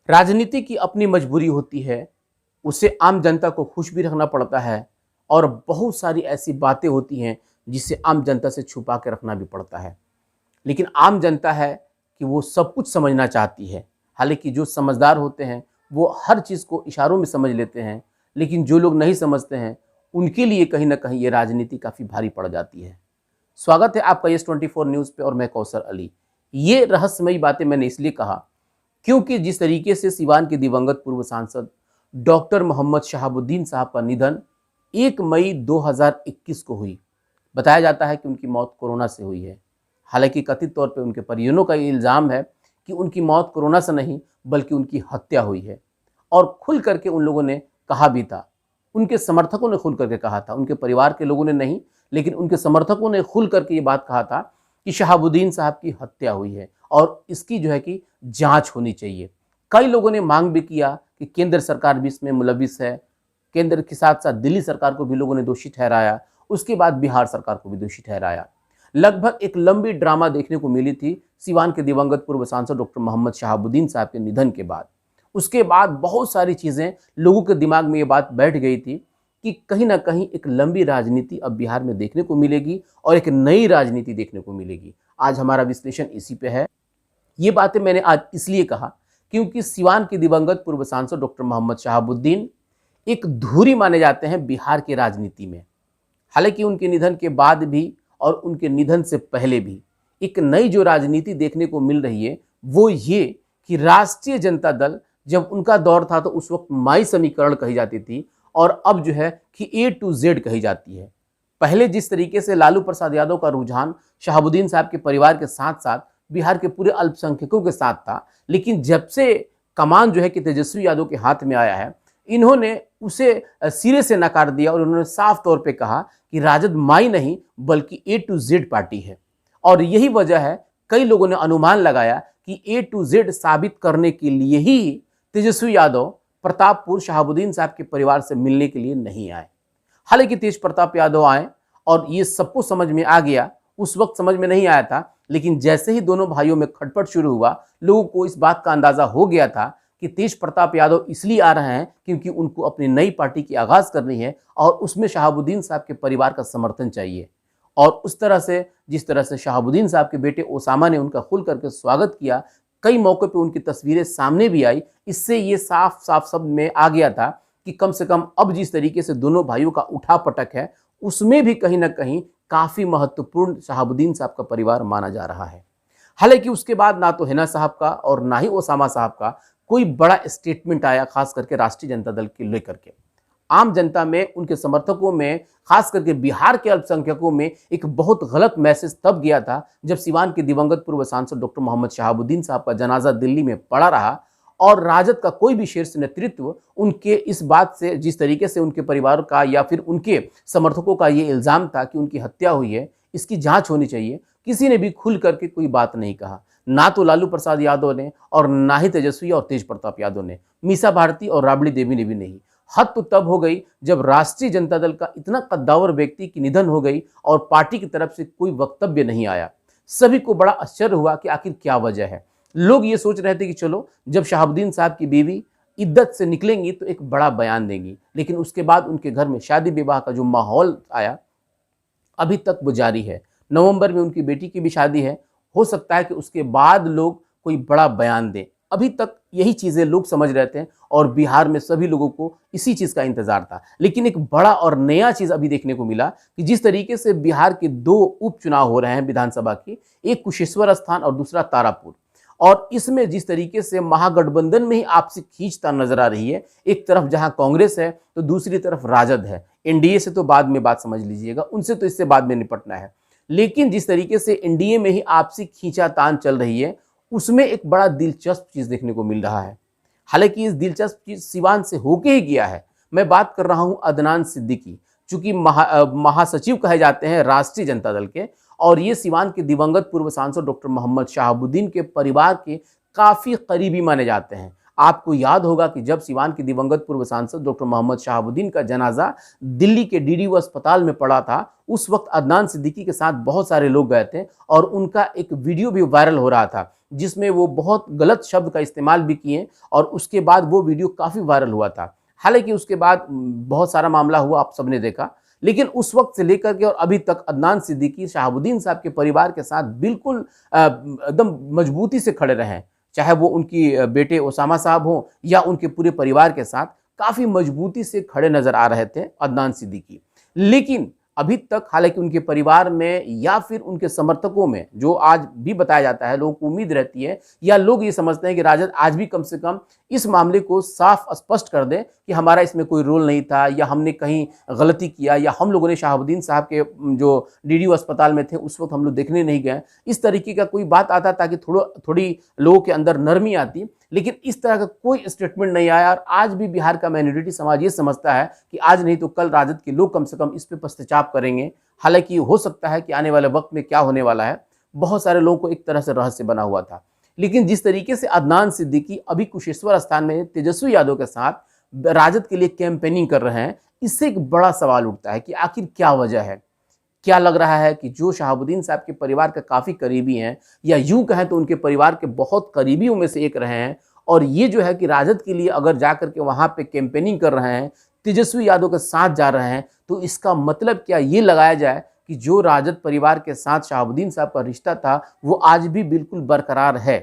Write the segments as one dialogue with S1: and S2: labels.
S1: राजनीति की अपनी मजबूरी होती है, उसे आम जनता को खुश भी रखना पड़ता है और बहुत सारी ऐसी बातें होती हैं जिसे आम जनता से छुपा के रखना भी पड़ता है। लेकिन आम जनता है कि वो सब कुछ समझना चाहती है। हालांकि जो समझदार होते हैं वो हर चीज़ को इशारों में समझ लेते हैं, लेकिन जो लोग नहीं समझते हैं उनके लिए कहीं ना कहीं ये राजनीति काफ़ी भारी पड़ जाती है। स्वागत है आपका YES24 न्यूज़ पे और मैं कौसर अली। ये रहस्यमयी बातें मैंने इसलिए कहा क्योंकि जिस तरीके से सिवान के दिवंगत पूर्व सांसद डॉक्टर मोहम्मद शहाबुद्दीन साहब का निधन 1 मई 2021 को हुई, बताया जाता है कि उनकी मौत कोरोना से हुई है। हालांकि कथित तौर पे उनके परिजनों का ये इल्ज़ाम है कि उनकी मौत कोरोना से नहीं बल्कि उनकी हत्या हुई है। और खुल करके उन लोगों ने कहा भी था, उनके समर्थकों ने खुल करके कहा था, उनके परिवार के लोगों ने नहीं, लेकिन उनके समर्थकों ने खुल करके ये बात कहा था कि शहाबुद्दीन साहब की हत्या हुई है और इसकी जो है कि जांच होनी चाहिए। कई लोगों ने मांग भी किया कि केंद्र सरकार भी इसमें मुलविस है। केंद्र के साथ साथ दिल्ली सरकार को भी लोगों ने दोषी ठहराया, उसके बाद बिहार सरकार को भी दोषी ठहराया। लगभग एक लंबी ड्रामा देखने को मिली थी सिवान के दिवंगत पूर्व सांसद डॉक्टर मोहम्मद शहाबुद्दीन साहब के निधन के बाद। उसके बाद बहुत सारी चीज़ें लोगों के दिमाग में ये बात बैठ गई थी कि कहीं ना कहीं एक लंबी राजनीति अब बिहार में देखने को मिलेगी और एक नई राजनीति देखने को मिलेगी। आज हमारा विश्लेषण इसी पे है। ये बातें मैंने आज इसलिए कहा क्योंकि सिवान के दिवंगत पूर्व सांसद डॉक्टर मोहम्मद शहाबुद्दीन एक धुरी माने जाते हैं बिहार की राजनीति में। हालांकि उनके निधन के बाद भी और उनके निधन से पहले भी एक नई जो राजनीति देखने को मिल रही है वो ये कि राष्ट्रीय जनता दल, जब उनका दौर था तो उस वक्त माई समीकरण कही जाती थी और अब जो है कि A to Z कही जाती है। पहले जिस तरीके से लालू प्रसाद यादव का रुझान शहाबुद्दीन साहब के परिवार के साथ साथ बिहार के पूरे अल्पसंख्यकों के साथ था, लेकिन जब से कमान जो है कि तेजस्वी यादव के हाथ में आया है, इन्होंने उसे सिरे से नकार दिया और उन्होंने साफ तौर पे कहा कि राजद माई नहीं बल्कि A to Z पार्टी है। और यही वजह है, कई लोगों ने अनुमान लगाया कि A to Z साबित करने के लिए ही तेजस्वी यादव प्रतापपुर शहाबुद्दीन साहब के परिवार से मिलने के लिए नहीं आए। हालांकि तेज प्रताप यादव आए और ये सबको समझ में आ गया। उस वक्त समझ में नहीं आया था, लेकिन जैसे ही दोनों भाइयों में खटपट शुरू हुआ, लोगों को इस बात का अंदाजा हो गया था कि तेज प्रताप यादव इसलिए आ रहे हैं क्योंकि उनको अपनी नई पार्टी की आगाज करनी है और उसमें शहाबुद्दीन साहब के परिवार का समर्थन चाहिए। और उस तरह से जिस तरह से शहाबुद्दीन साहब के बेटे ओसामा ने उनका खुल करके स्वागत किया, कई मौक़ों पे उनकी तस्वीरें सामने भी आई। इससे ये साफ साफ शब्द में आ गया था कि कम से कम अब जिस तरीके से दोनों भाइयों का उठा पटक है उसमें भी कहीं ना कहीं काफ़ी महत्वपूर्ण शहाबुद्दीन साहब का परिवार माना जा रहा है। हालांकि उसके बाद ना तो हिना साहब का और ना ही ओसामा साहब का कोई बड़ा स्टेटमेंट आया, खास करके राष्ट्रीय जनता दल के लेकर के। आम जनता में, उनके समर्थकों में, खास करके बिहार के अल्पसंख्यकों में एक बहुत गलत मैसेज तब गया था जब सिवान के दिवंगत पूर्व सांसद डॉक्टर मोहम्मद शहाबुद्दीन साहब का जनाजा दिल्ली में पड़ा रहा और राजद का कोई भी शीर्ष नेतृत्व उनके इस बात से, जिस तरीके से उनके परिवार का या फिर उनके समर्थकों का ये इल्ज़ाम था कि उनकी हत्या हुई है, इसकी जांच होनी चाहिए, किसी ने भी खुल करके कोई बात नहीं कहा। ना तो लालू प्रसाद यादव ने और ना ही तेजस्वी और तेज प्रताप यादव ने, मीसा भारती और राबड़ी देवी ने भी नहीं। हद तो तब हो गई जब राष्ट्रीय जनता दल का इतना कद्दावर व्यक्ति की निधन हो गई और पार्टी की तरफ से कोई वक्तव्य नहीं आया। सभी को बड़ा आश्चर्य हुआ कि आखिर क्या वजह है। लोग ये सोच रहे थे कि चलो जब शहाबुद्दीन साहब की बीवी इद्दत से निकलेंगी तो एक बड़ा बयान देंगी, लेकिन उसके बाद उनके घर में शादी विवाह का जो माहौल आया अभी तक वो जारी है। नवंबर में उनकी बेटी की भी शादी है, हो सकता है कि उसके बाद लोग कोई बड़ा बयान दें। अभी तक यही चीज़ें लोग समझ रहे थे और बिहार में सभी लोगों को इसी चीज़ का इंतजार था। लेकिन एक बड़ा और नया चीज़ अभी देखने को मिला कि जिस तरीके से बिहार के 2 उपचुनाव हो रहे हैं विधानसभा की, एक कुशेश्वर स्थान और दूसरा तारापुर, और इसमें जिस तरीके से महागठबंधन में ही आपसी खींचतान नजर आ रही है। एक तरफ जहां कांग्रेस है तो दूसरी तरफ राजद है। एनडीए से तो बाद में बात समझ लीजिएगा, उनसे तो इससे बाद में निपटना है। लेकिन जिस तरीके से एनडीए में ही आपसी खींचातान चल रही है, उसमें एक बड़ा दिलचस्प चीज देखने को मिल रहा है। हालांकि इस दिलचस्प चीज सिवान से होके ही गया है। मैं बात कर रहा हूं अदनान सिद्दीकी, चूंकि महासचिव कहे जाते हैं राष्ट्रीय जनता दल के, और ये सिवान के दिवंगत पूर्व सांसद डॉक्टर मोहम्मद शहाबुद्दीन के परिवार के काफ़ी करीबी माने जाते हैं। आपको याद होगा कि जब सिवान के दिवंगत पूर्व सांसद डॉक्टर मोहम्मद शहाबुद्दीन का जनाजा दिल्ली के डीडीयू अस्पताल में पड़ा था, उस वक्त अदनान सिद्दीकी के साथ बहुत सारे लोग गए थे और उनका एक वीडियो भी वायरल हो रहा था जिसमें वो बहुत गलत शब्द का इस्तेमाल भी किए और उसके बाद वो वीडियो काफ़ी वायरल हुआ था। हालाँकि उसके बाद बहुत सारा मामला हुआ, आप सबने देखा। लेकिन उस वक़्त से लेकर के और अभी तक अदनान सिद्दीकी शहाबुद्दीन साहब के परिवार के साथ बिल्कुल एकदम मजबूती से खड़े रहे हैं। चाहे वो उनकी बेटे ओसामा साहब हों या उनके पूरे परिवार के साथ काफ़ी मजबूती से खड़े नज़र आ रहे थे अदनान सिद्दीकी। लेकिन अभी तक हालाँकि उनके परिवार में या फिर उनके समर्थकों में, जो आज भी बताया जाता है, लोगों को उम्मीद रहती है या लोग ये समझते हैं कि राजद आज भी कम से कम इस मामले को साफ स्पष्ट कर दें कि हमारा इसमें कोई रोल नहीं था या हमने कहीं गलती किया या हम लोगों ने शहाबुद्दीन साहब के जो डीडीयू अस्पताल में थे उस वक्त हम लोग देखने नहीं गए। इस तरीके का कोई बात आता ताकि थोड़ी लोगों के अंदर नरमी आती। लेकिन इस तरह का कोई स्टेटमेंट नहीं आया और आज भी बिहार का माइनॉरिटी समाज ये समझता है कि आज नहीं तो कल राजद के लोग कम से कम इस पे पश्चाताप करेंगे। हालांकि हो सकता है कि आने वाले वक्त में क्या होने वाला है, बहुत सारे लोगों को एक तरह से रहस्य बना हुआ था। लेकिन जिस तरीके से अदनान सिद्दीकी अभी कुशेश्वर स्थान में तेजस्वी यादव के साथ राजद के लिए कैंपेनिंग कर रहे हैं, इससे एक बड़ा सवाल उठता है कि आखिर क्या वजह है। क्या लग रहा है कि जो शहाबुद्दीन साहब के परिवार के काफ़ी करीबी हैं या यूं कहें तो उनके परिवार के बहुत करीबियों में से एक रहे हैं और ये जो है कि राजद के लिए अगर जा करके वहाँ पे कैंपेनिंग कर रहे हैं, तेजस्वी यादव के साथ जा रहे हैं, तो इसका मतलब क्या ये लगाया जाए कि जो राजद परिवार के साथ शहाबुद्दीन साहब का रिश्ता था वो आज भी बिल्कुल बरकरार है।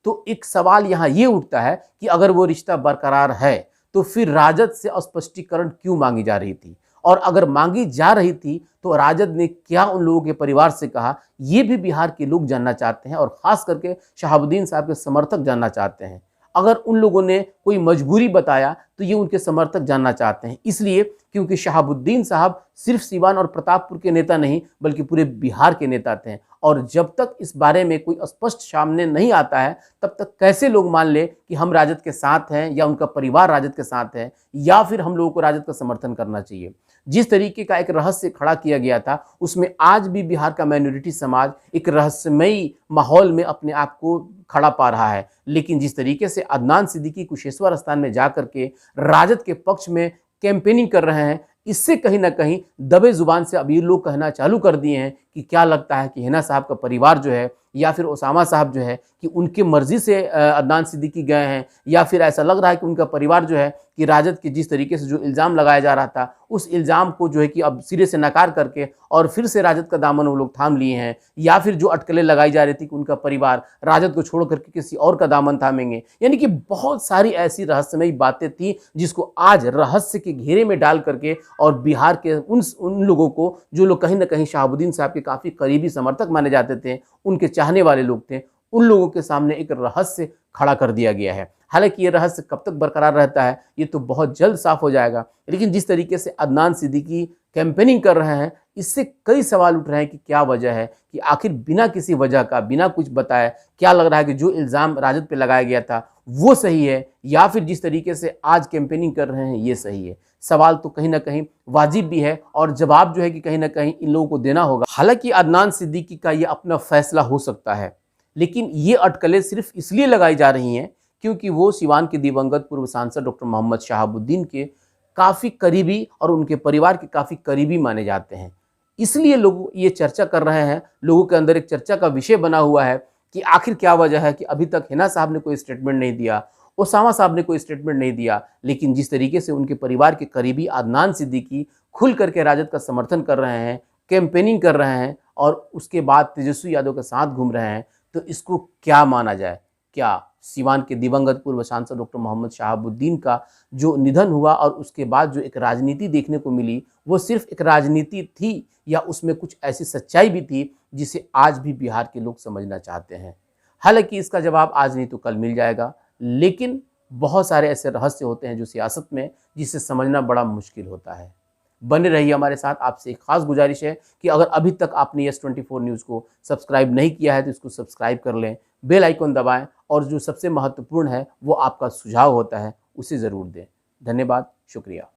S1: तो एक सवाल यहाँ ये उठता है कि अगर वो रिश्ता बरकरार है तो फिर राजद से स्पष्टीकरण क्यों मांगी जा रही थी, और अगर मांगी जा रही थी तो राजद ने क्या उन लोगों के परिवार से कहा, ये भी बिहार के लोग जानना चाहते हैं और खास करके शहाबुद्दीन साहब के समर्थक जानना चाहते हैं। अगर उन लोगों ने कोई मजबूरी बताया तो ये उनके समर्थक जानना चाहते हैं, इसलिए क्योंकि शहाबुद्दीन साहब सिर्फ सीवान और प्रतापपुर के नेता नहीं बल्कि पूरे बिहार के नेता थे और जब तक इस बारे में कोई स्पष्ट सामने नहीं आता है तब तक कैसे लोग मान ले कि हम राजद के साथ हैं या उनका परिवार राजद के साथ है या फिर हम लोगों को राजद का समर्थन करना चाहिए। जिस तरीके का एक रहस्य खड़ा किया गया था उसमें आज भी बिहार का माइनॉरिटी समाज एक रहस्यमयी माहौल में अपने आप को खड़ा पा रहा है। लेकिन जिस तरीके से अदनान सिद्दीकी कुशेश्वर स्थान में जाकर के राजद के पक्ष में कैंपेनिंग कर रहे हैं, इससे कहीं ना कहीं दबे जुबान से अब ये लोग कहना चालू कर दिए हैं कि क्या लगता है कि हिना साहब का परिवार जो है या फिर ओसामा साहब जो है कि उनके मर्जी से अदनान सिद्दीकी गए हैं, या फिर ऐसा लग रहा है कि उनका परिवार जो है कि राजद के जिस तरीके से जो इल्ज़ाम लगाया जा रहा था उस इल्ज़ाम को जो है कि अब सिरे से नकार करके और फिर से राजद का दामन वो लोग थाम लिए हैं, या फिर जो अटकलें लगाई जा रही थी कि उनका परिवार राजद को छोड़ करके किसी और का दामन थामेंगे। यानी कि बहुत सारी ऐसी रहस्यमयी बातें थी जिसको आज रहस्य के घेरे में डाल करके और बिहार के उन लोगों को जो लोग कहीं ना कहीं शहाबुद्दीन साहब के काफ़ी करीबी समर्थक माने जाते थे, उनके चाहने वाले लोग थे, उन लोगों के सामने एक रहस्य खड़ा कर दिया गया है। हालांकि ये रहस्य कब तक बरकरार रहता है ये तो बहुत जल्द साफ हो जाएगा। लेकिन जिस तरीके से अदनान सिद्दीकी कैंपेनिंग कर रहे हैं इससे कई सवाल उठ रहे हैं कि क्या वजह है कि आखिर बिना किसी वजह का, बिना कुछ बताए, क्या लग रहा है कि जो इल्ज़ाम राजद पे लगाया गया था वो सही है या फिर जिस तरीके से आज कैंपेनिंग कर रहे हैं ये सही है। सवाल तो कहीं ना कहीं वाजिब भी है और जवाब जो है कि कहीं ना कहीं इन लोगों को देना होगा। हालांकि अदनान सिद्दीकी का ये अपना फैसला हो सकता है, लेकिन ये अटकलें सिर्फ इसलिए लगाई जा रही हैं क्योंकि वो सिवान के दिवंगत पूर्व सांसद डॉक्टर मोहम्मद शहाबुद्दीन के काफ़ी करीबी और उनके परिवार के काफ़ी करीबी माने जाते हैं। इसलिए लोग ये चर्चा कर रहे हैं, लोगों के अंदर एक चर्चा का विषय बना हुआ है कि आखिर क्या वजह है कि अभी तक हिना साहब ने कोई स्टेटमेंट नहीं दिया, ओसामा साहब ने कोई स्टेटमेंट नहीं दिया। लेकिन जिस तरीके से उनके परिवार के करीबी अदनान सिद्दीकी खुल करके राजद का समर्थन कर रहे हैं, कैंपेनिंग कर रहे हैं और उसके बाद तेजस्वी यादव के साथ घूम रहे हैं, तो इसको क्या माना जाए? क्या सिवान के दिवंगत पूर्व सांसद डॉक्टर मोहम्मद शहाबुद्दीन का जो निधन हुआ और उसके बाद जो एक राजनीति देखने को मिली वो सिर्फ एक राजनीति थी या उसमें कुछ ऐसी सच्चाई भी थी जिसे आज भी बिहार के लोग समझना चाहते हैं? हालांकि इसका जवाब आज नहीं तो कल मिल जाएगा, लेकिन बहुत सारे ऐसे रहस्य होते हैं जो सियासत में जिसे समझना बड़ा मुश्किल होता है। बने रहिए हमारे साथ। आपसे एक खास गुजारिश है कि अगर अभी तक आपने यस24 न्यूज़ को सब्सक्राइब नहीं किया है तो इसको सब्सक्राइब कर लें, बेल आइकन दबाएं और जो सबसे महत्वपूर्ण है वो आपका सुझाव होता है उसे ज़रूर दें। धन्यवाद, शुक्रिया।